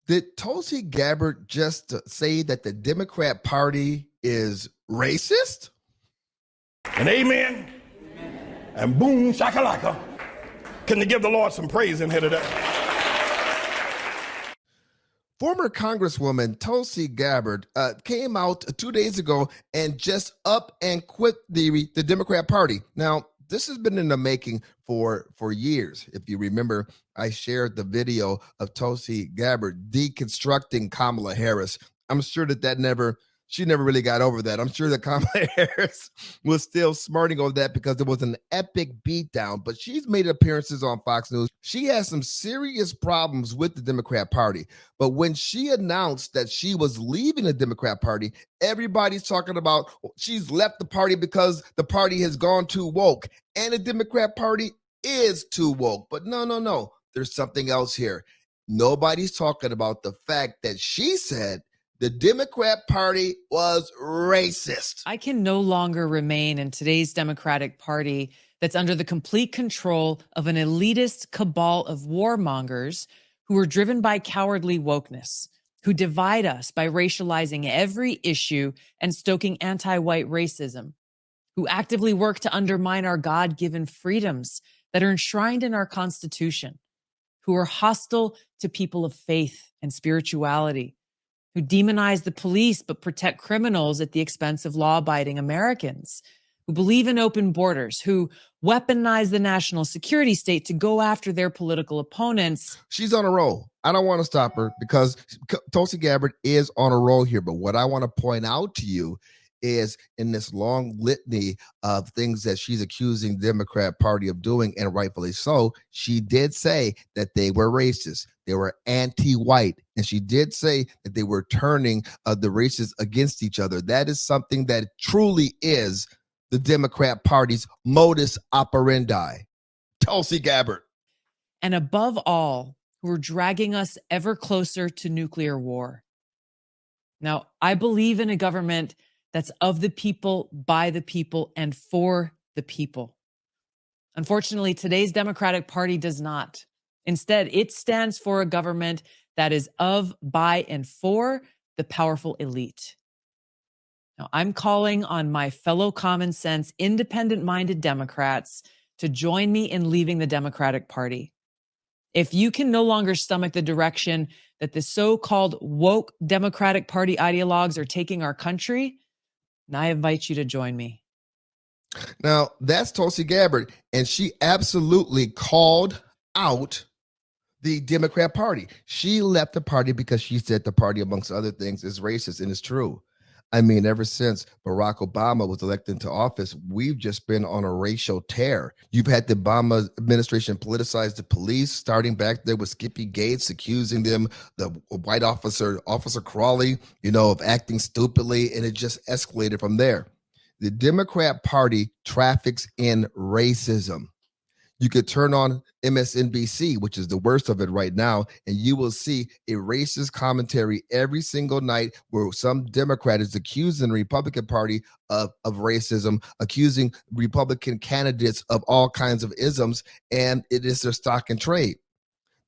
Did Tulsi Gabbard just say that the Democrat Party is racist? And amen. And boom, shakalaka. Can you give the Lord some praise in here today? Former Congresswoman Tulsi Gabbard came out 2 days ago and just up and quit the Democrat Party. Now, this has been in the making for years. If you remember, I shared the video of Tulsi Gabbard deconstructing Kamala Harris. I'm sure she never really got over that. I'm sure that Kamala Harris was still smarting over that because it was an epic beatdown. But she's made appearances on Fox News. She has some serious problems with the Democrat Party. But when she announced that she was leaving the Democrat Party, everybody's talking about she's left the party because the party has gone too woke. And the Democrat Party is too woke. But no. There's something else here. Nobody's talking about the fact that she said the Democrat Party was racist. I can no longer remain in today's Democratic Party that's under the complete control of an elitist cabal of warmongers who are driven by cowardly wokeness, who divide us by racializing every issue and stoking anti-white racism, who actively work to undermine our God-given freedoms that are enshrined in our Constitution, who are hostile to people of faith and spirituality, who demonize the police but protect criminals at the expense of law-abiding Americans, who believe in open borders, who weaponize the national security state to go after their political opponents. She's on a roll. I don't want to stop her because Tulsi Gabbard is on a roll here. But what I want to point out to you is in this long litany of things that she's accusing the Democrat Party of doing, and rightfully so, she did say that they were racist. They were anti-white. And she did say that they were turning the races against each other. That is something that truly is the Democrat Party's modus operandi. Tulsi Gabbard. And above all, who are dragging us ever closer to nuclear war. Now, I believe in a government that's of the people, by the people, and for the people. Unfortunately, today's Democratic Party does not. Instead, it stands for a government that is of, by, and for the powerful elite. Now, I'm calling on my fellow common sense, independent-minded Democrats to join me in leaving the Democratic Party. If you can no longer stomach the direction that the so-called woke Democratic Party ideologues are taking our country, and I invite you to join me. Now, that's Tulsi Gabbard, and she absolutely called out the Democrat Party. She left the party because she said the party, amongst other things, is racist, and it's true. I mean, ever since Barack Obama was elected into office, we've just been on a racial tear. You've had the Obama administration politicize the police, starting back there with Skippy Gates, accusing them, the white officer Crawley, of acting stupidly, and it just escalated from there. The Democrat Party traffics in racism. You could turn on MSNBC, which is the worst of it right now, and you will see a racist commentary every single night where some Democrat is accusing the Republican Party of racism, accusing Republican candidates of all kinds of isms, and it is their stock and trade.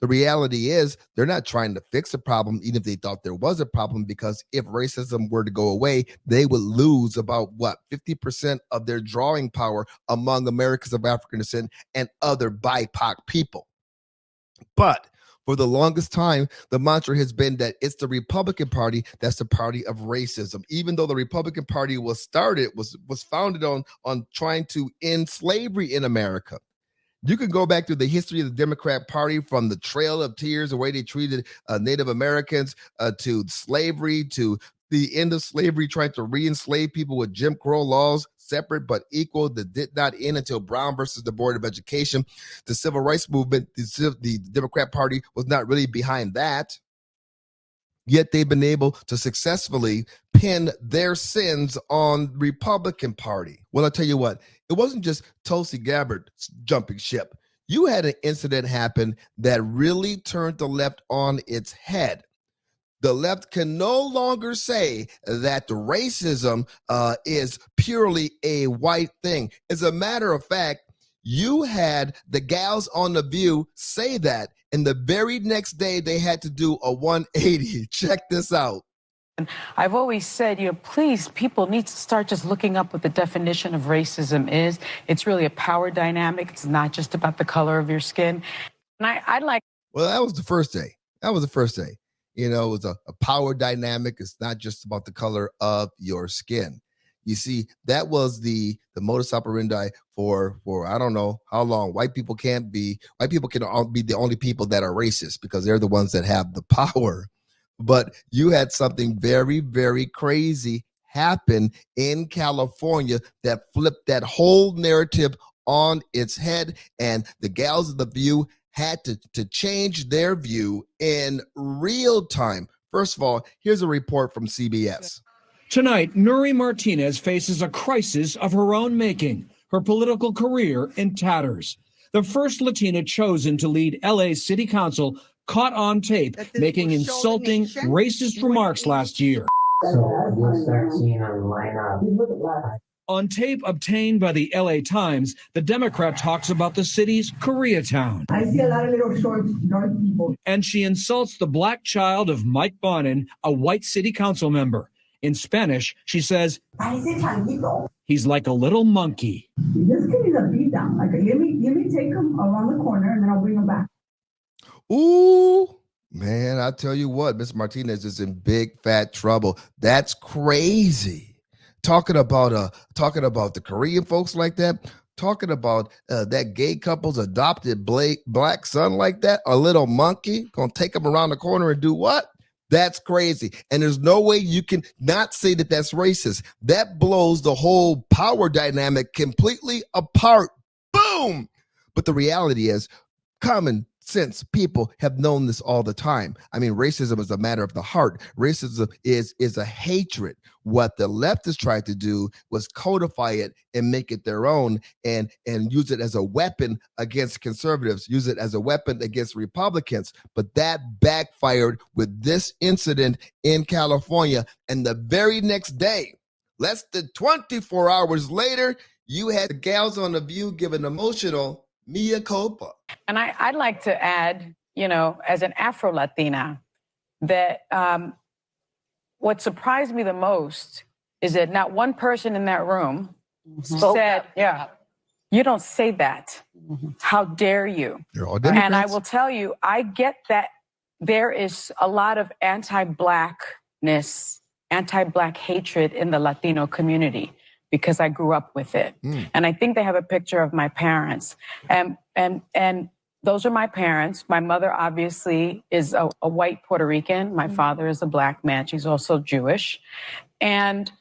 The reality is they're not trying to fix a problem, even if they thought there was a problem, because if racism were to go away, they would lose about 50% of their drawing power among Americans of African descent and other BIPOC people. But for the longest time, the mantra has been that it's the Republican Party that's the party of racism, even though the Republican Party was founded on trying to end slavery in America. You can go back to the history of the Democrat Party, from the Trail of Tears, the way they treated Native Americans, to slavery, to the end of slavery, trying to re-enslave people with Jim Crow laws, separate but equal, that did not end until Brown versus the Board of Education. The Civil Rights Movement, the Democrat Party was not really behind that. Yet they've been able to successfully pin their sins on the Republican Party. Well, I'll tell you what, it wasn't just Tulsi Gabbard jumping ship. You had an incident happen that really turned the left on its head. The left can no longer say that racism is purely a white thing. As a matter of fact, you had the gals on The View say that, And the very next day, they had to do a 180. Check this out. I've always said, please, people need to start just looking up what the definition of racism is. It's really a power dynamic. It's not just about the color of your skin. And I'd like. Well, that was the first day. It was a power dynamic. It's not just about the color of your skin. You see, that was the modus operandi for I don't know how long. White people can be the only people that are racist because they're the ones that have the power. But you had something very, very crazy happen in California that flipped that whole narrative on its head. And the gals of The View had to change their view in real time. First of all, here's a report from CBS. Tonight, Nuri Martinez faces a crisis of her own making, her political career in tatters. The first Latina chosen to lead LA's city council caught on tape making insulting, racist remarks last year. So you'll start seeing them line up. On tape obtained by the LA Times, the Democrat talks about the city's Koreatown. I see a lot of little short, dark people. And she insults the black child of Mike Bonin, a white city council member. In Spanish, she says, he's like a little monkey. Just give me the beat down. Like, let me take him around the corner and then I'll bring him back. Ooh, man, I tell you what, Miss Martinez is in big fat trouble. That's crazy. Talking about the Korean folks like that, talking about that gay couple's adopted black son like that, a little monkey, gonna take him around the corner and do what? That's crazy. And there's no way you can not say that that's racist. That blows the whole power dynamic completely apart. Boom. But the reality is, common sense people have known this all the time. I mean, racism is a matter of the heart. Racism is a hatred. What the left has tried to do was codify it and make it their own and use it as a weapon against conservatives, use it as a weapon against Republicans. But that backfired with this incident in California. And the very next day, less than 24 hours later, you had the gals on The View giving emotional mea culpa. And I'd like to add, as an Afro-Latina, that what surprised me the most is that not one person in that room said, you don't say that. How dare you? You're all Democrats. And I will tell you, I get that there is a lot of anti-Blackness, anti-Black hatred in the Latino community, because I grew up with it. And I think they have a picture of my parents. And those are my parents. My mother obviously is a white Puerto Rican. My father is a Black man. She's also Jewish. And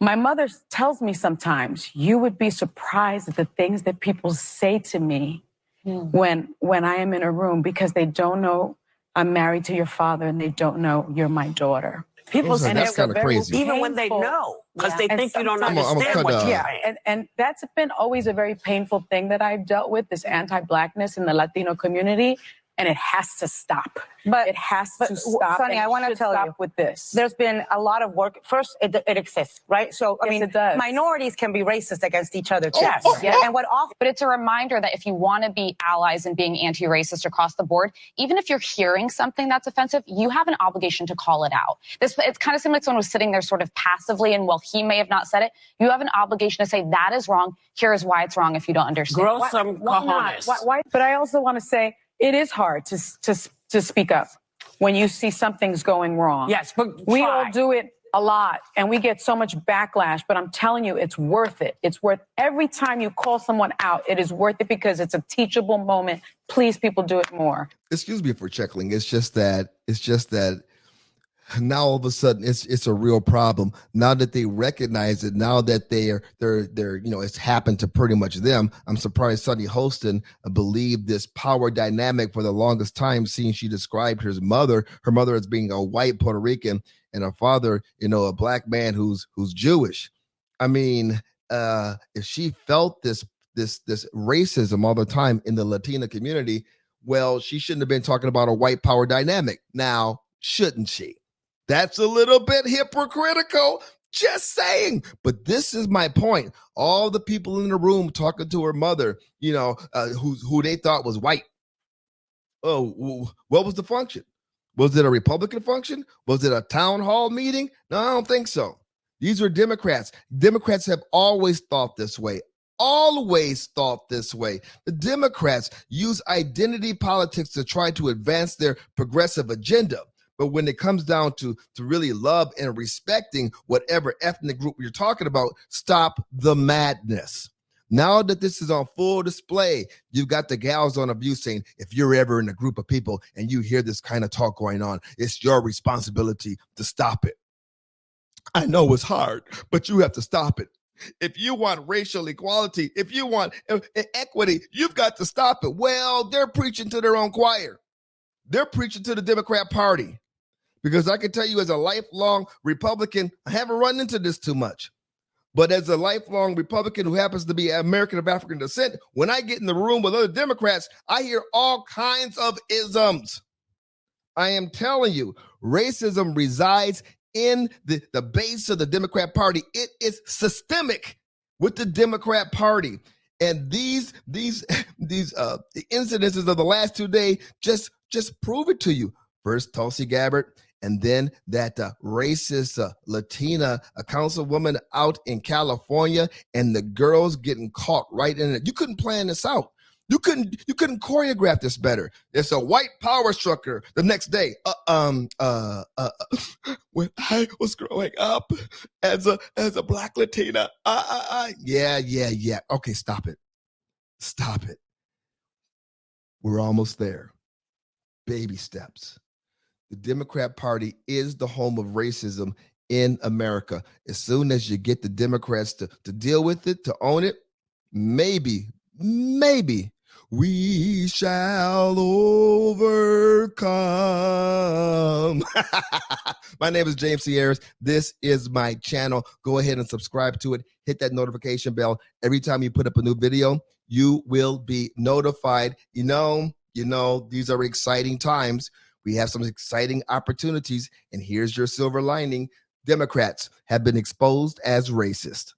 my mother tells me sometimes, you would be surprised at the things that people say to me when I am in a room, because they don't know I'm married to your father and they don't know you're my daughter. People say that's kind of crazy. Even when they know, because they think you don't understand what you're saying. And that's been always a very painful thing that I've dealt with, this anti-Blackness in the Latino community. And it has to stop. But it has to stop. Sonny, I want to tell you, with this. There's been a lot of work. First, it exists, right? So, I mean, it does. Minorities can be racist against each other, too. Yes. And But it's a reminder that if you want to be allies and being anti-racist across the board, even if you're hearing something that's offensive, you have an obligation to call it out. It kind of seemed like someone was sitting there sort of passively, and while he may have not said it, you have an obligation to say, that is wrong. Here is why it's wrong if you don't understand. Grow some cojones. Why? But I also want to say, it is hard to speak up when you see something's going wrong. Yes, but we all do it a lot and we get so much backlash, but I'm telling you, it's worth it. It's worth every time you call someone out, it is worth it because it's a teachable moment. Please, people, do it more. Excuse me for chuckling. It's just that now all of a sudden it's a real problem. Now that they recognize it, now that they're it's happened to pretty much them. I'm surprised Sunny Holston believed this power dynamic for the longest time, seeing she described her mother as being a white Puerto Rican and her father, a Black man who's Jewish. I mean, if she felt this racism all the time in the Latina community, well, she shouldn't have been talking about a white power dynamic. Now, shouldn't she? That's a little bit hypocritical, just saying. But this is my point. All the people in the room talking to her mother, who they thought was white. Oh, what was the function? Was it a Republican function? Was it a town hall meeting? No, I don't think so. These were Democrats. Democrats have always thought this way. Always thought this way. The Democrats use identity politics to try to advance their progressive agenda. But when it comes down to really love and respecting whatever ethnic group you're talking about, stop the madness. Now that this is on full display, you've got the gals on Abuse saying, if you're ever in a group of people and you hear this kind of talk going on, it's your responsibility to stop it. I know it's hard, but you have to stop it. If you want racial equality, if you want equity, you've got to stop it. Well, they're preaching to their own choir. They're preaching to the Democrat Party. Because I can tell you as a lifelong Republican, I haven't run into this too much. But as a lifelong Republican who happens to be American of African descent, when I get in the room with other Democrats, I hear all kinds of isms. I am telling you, racism resides in the base of the Democrat Party. It is systemic with the Democrat Party. And these incidences of the last 2 days just prove it to you. First, Tulsi Gabbard, and then that racist Latina councilwoman out in California, and the girls getting caught right in it. You couldn't plan this out. You couldn't choreograph this better. It's a white power structure the next day. When I was growing up as a Black Latina, yeah. Okay, stop it. We're almost there. Baby steps. The Democrat Party is the home of racism in America. As soon as you get the Democrats to deal with it, to own it, maybe we shall overcome. My name is James Sierras. This is my channel. Go ahead and subscribe to it. Hit that notification bell. Every time you put up a new video, you will be notified. You know, these are exciting times. We have some exciting opportunities, and here's your silver lining. Democrats have been exposed as racist.